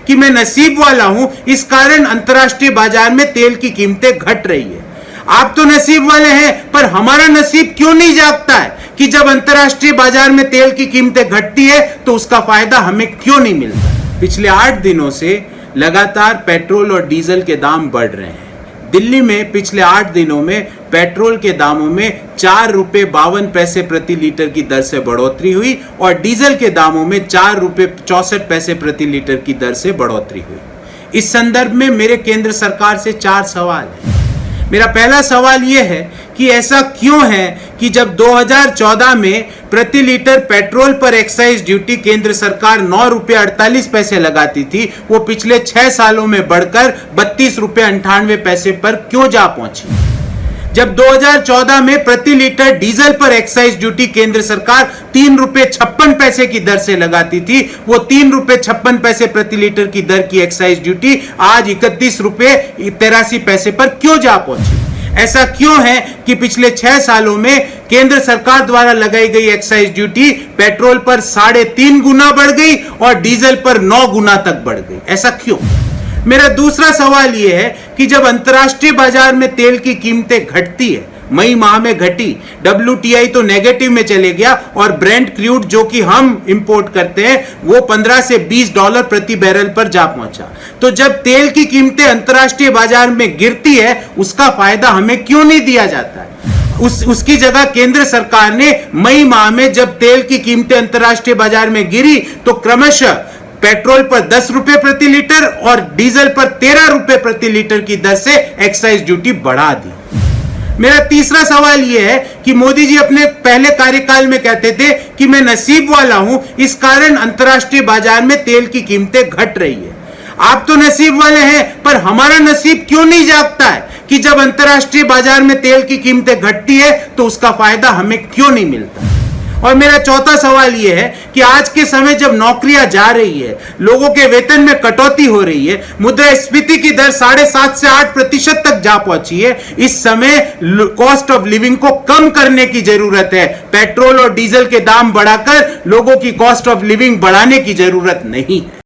कि मैं नसीब वाला हूं, इस कारण अंतर्राष्ट्रीय बाजार में तेल की कीमतें घट रही है। आप तो नसीब वाले हैं, पर हमारा नसीब क्यों नहीं जागता है कि जब अंतर्राष्ट्रीय बाजार में तेल की कीमतें घटती है तो उसका फायदा हमें क्यों नहीं मिलता। पिछले 8 दिनों से लगातार पेट्रोल और डीजल के दाम बढ़ रहे हैं। दिल्ली में पिछले 8 दिनों में पेट्रोल के दामों में 4 रुपये 52 पैसे प्रति लीटर की दर से बढ़ोतरी हुई और डीजल के दामों में 4 रुपये 64 पैसे प्रति लीटर की दर से बढ़ोतरी हुई। इस संदर्भ में मेरे केंद्र सरकार से 4 सवाल हैं। मेरा पहला सवाल यह है कि ऐसा क्यों है कि जब 2014 में प्रति लीटर पेट्रोल पर एक्साइज ड्यूटी केंद्र सरकार 9 रुपये 48 पैसे लगाती थी, वो पिछले 6 सालों में बढ़कर 32 रुपये 98 पैसे पर क्यों जा पहुंची। जब 2014 में प्रति लीटर डीजल पर एक्साइज ड्यूटी केंद्र सरकार 3 रुपये 56 पैसे की दर से लगाती थी, वो 3 रुपये 56 पैसे प्रति लीटर की दर की एक्साइज ड्यूटी आज 31 रुपये 83 पैसे पर क्यों जा पहुंची। ऐसा क्यों है कि पिछले 6 सालों में केंद्र सरकार द्वारा लगाई गई एक्साइज ड्यूटी पेट्रोल पर 3.5 गुना बढ़ गई और डीजल पर 9 गुना तक बढ़ गई। ऐसा क्यों। मेरा दूसरा सवाल यह है कि जब अंतर्राष्ट्रीय बाजार में तेल की कीमतें घटती है, मई माह में घटी, WTI तो नेगेटिव में चले गया और ब्रेंट क्रूड जो कि हम इंपोर्ट करते हैं वो 15 से 20 डॉलर प्रति बैरल पर जा पहुंचा। तो जब तेल की कीमतें अंतर्राष्ट्रीय बाजार में गिरती है, उसका फायदा हमें क्यों नहीं दिया जाता है। उसकी जगह केंद्र सरकार ने मई माह में जब तेल की कीमतें अंतर्राष्ट्रीय बाजार में गिरी तो क्रमशः पेट्रोल पर 10 रुपए प्रति लीटर और डीजल पर 13 रुपए प्रति लीटर की दर से एक्साइज ड्यूटी बढ़ा दी। मेरा तीसरा सवाल यह है कि मोदी जी अपने पहले कार्यकाल में कहते थे कि मैं नसीब वाला हूं, इस कारण अंतर्राष्ट्रीय बाजार में तेल की कीमतें घट रही है। आप तो नसीब वाले हैं, पर हमारा नसीब क्यों नहीं जागता है कि जब अंतर्राष्ट्रीय बाजार में तेल की कीमतें घटती है तो उसका फायदा हमें क्यों नहीं मिलता। और मेरा चौथा सवाल यह है कि आज के समय जब नौकरियां जा रही है, लोगों के वेतन में कटौती हो रही है, मुद्रास्फीति की दर 7.5 से 8% तक जा पहुंची है, इस समय कॉस्ट ऑफ लिविंग को कम करने की जरूरत है। पेट्रोल और डीजल के दाम बढ़ाकर लोगों की कॉस्ट ऑफ लिविंग बढ़ाने की जरूरत नहीं है।